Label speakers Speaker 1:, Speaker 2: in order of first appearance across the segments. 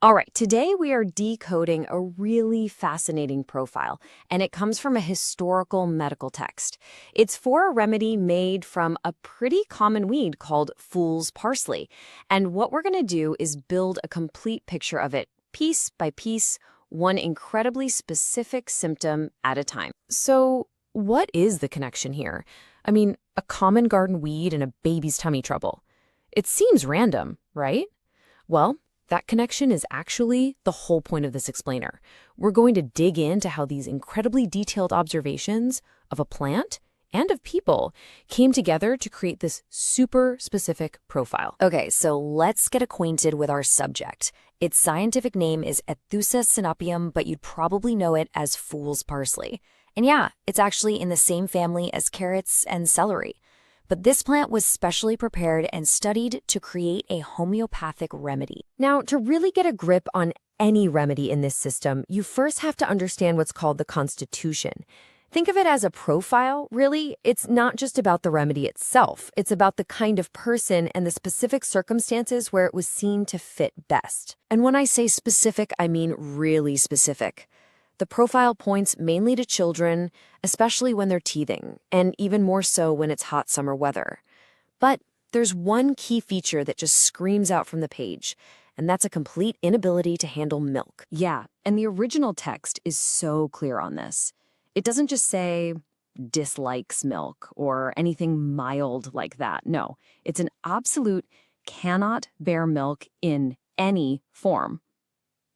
Speaker 1: All right, today we are decoding a really fascinating profile, and it comes from a historical medical text. It's for a remedy made from a pretty common weed called fool's parsley. And what we're going to do is build a complete picture of it, piece by piece, one incredibly specific symptom at a time. So, what is the connection here? I mean, a common garden weed and a baby's tummy trouble. It seems random, right? Well, that connection is actually the whole point of this explainer. We're going to dig into how these incredibly detailed observations of a plant and of people came together to create this super specific profile. Okay, so let's get acquainted with our subject. Its scientific name is Aethusa Cynapium, but you'd probably know it as fool's parsley. And yeah, it's actually in the same family as carrots and celery. But this plant was specially prepared and studied to create a homeopathic remedy. Now, to really get a grip on any remedy in this system, you first have to understand what's called the constitution. Think of it as a profile, really. It's not just about the remedy itself. It's about the kind of person and the specific circumstances where it was seen to fit best. And when I say specific, I mean really specific. The profile points mainly to children, especially when they're teething, and even more so when it's hot summer weather. But there's one key feature that just screams out from the page, and that's a complete inability to handle milk. Yeah, and the original text is so clear on this. It doesn't just say dislikes milk or anything mild like that. No, it's an absolute cannot bear milk in any form.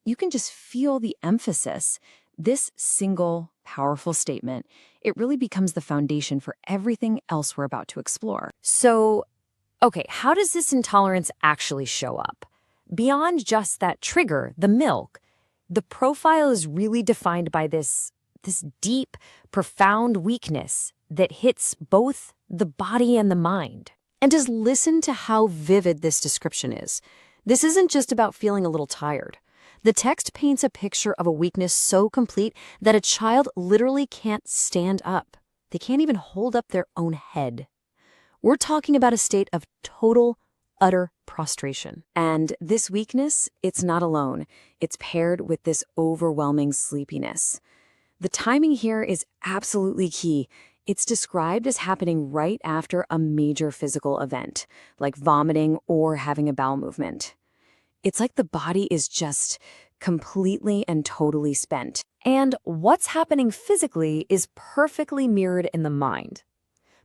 Speaker 1: You can just feel the emphasis. This single, powerful statement, it really becomes the foundation for everything else we're about to explore. So, okay, how does this intolerance actually show up? Beyond just that trigger, the milk, the profile is really defined by this deep, profound weakness that hits both the body and the mind. And just listen to how vivid this description is. This isn't just about feeling a little tired. The text paints a picture of a weakness so complete that a child literally can't stand up. They can't even hold up their own head. We're talking about a state of total, utter prostration. And this weakness, it's not alone. It's paired with this overwhelming sleepiness. The timing here is absolutely key. It's described as happening right after a major physical event, like vomiting or having a bowel movement. It's like the body is just completely and totally spent. And what's happening physically is perfectly mirrored in the mind.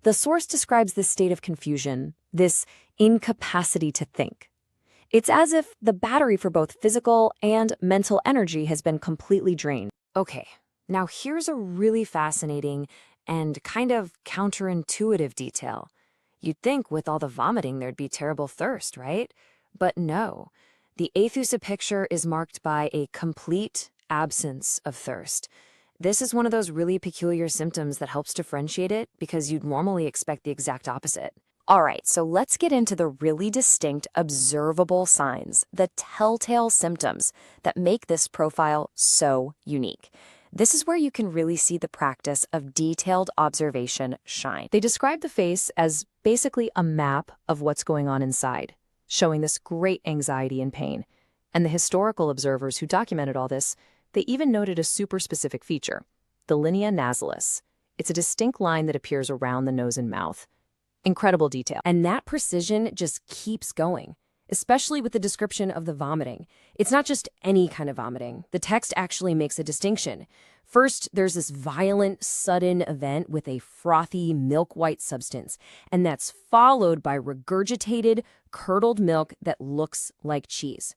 Speaker 1: The source describes this state of confusion, this incapacity to think. It's as if the battery for both physical and mental energy has been completely drained. Okay, now here's a really fascinating and kind of counterintuitive detail. You'd think with all the vomiting there'd be terrible thirst, right? But no. The Aethusa picture is marked by a complete absence of thirst. This is one of those really peculiar symptoms that helps differentiate it because you'd normally expect the exact opposite. All right, so let's get into the really distinct observable signs, the telltale symptoms that make this profile so unique. This is where you can really see the practice of detailed observation shine. They describe the face as basically a map of what's going on inside, showing this great anxiety and pain. And the historical observers who documented all this, they even noted a super specific feature, the linea nasalis. It's a distinct line that appears around the nose and mouth. Incredible detail. And that precision just keeps going, especially with the description of the vomiting. It's not just any kind of vomiting. The text actually makes a distinction. First, there's this violent, sudden event with a frothy, milk-white substance, and that's followed by regurgitated, curdled milk that looks like cheese.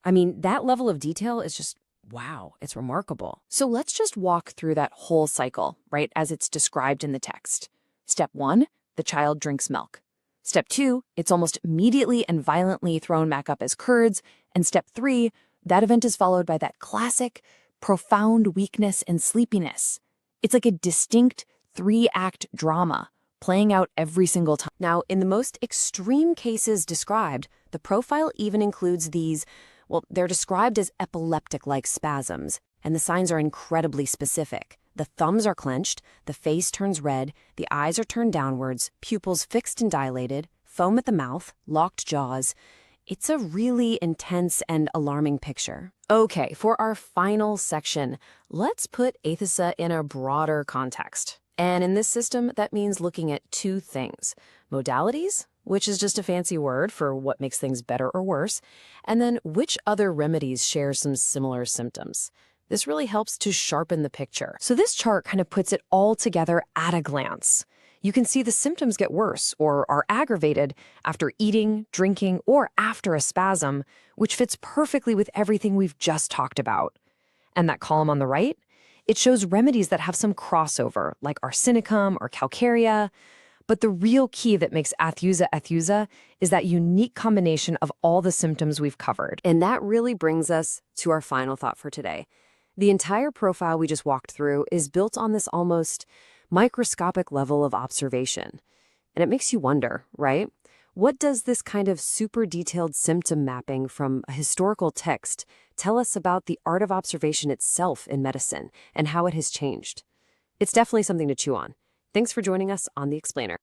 Speaker 1: I mean, that level of detail is just, wow, it's remarkable. So let's just walk through that whole cycle, right, as it's described in the text. Step 1, the child drinks milk. Step 2, it's almost immediately and violently thrown back up as curds. And step 3, that event is followed by that classic, profound weakness and sleepiness. It's like a distinct 3-act drama playing out every single time. Now, in the most extreme cases described, the profile even includes these, well, they're described as epileptic-like spasms, and the signs are incredibly specific. The thumbs are clenched, the face turns red, the eyes are turned downwards, pupils fixed and dilated, foam at the mouth, locked jaws. It's a really intense and alarming picture. Okay, for our final section, let's put Aethusa in a broader context. And in this system, that means looking at two things: modalities, which is just a fancy word for what makes things better or worse, and then which other remedies share some similar symptoms. This really helps to sharpen the picture. So this chart kind of puts it all together at a glance. You can see the symptoms get worse or are aggravated after eating, drinking, or after a spasm, which fits perfectly with everything we've just talked about. And that column on the right, it shows remedies that have some crossover, like arsenicum or calcarea. But the real key that makes Aethusa is that unique combination of all the symptoms we've covered. And that really brings us to our final thought for today. The entire profile we just walked through is built on this almost microscopic level of observation. And it makes you wonder, right? What does this kind of super detailed symptom mapping from a historical text tell us about the art of observation itself in medicine and how it has changed? It's definitely something to chew on. Thanks for joining us on The Explainer.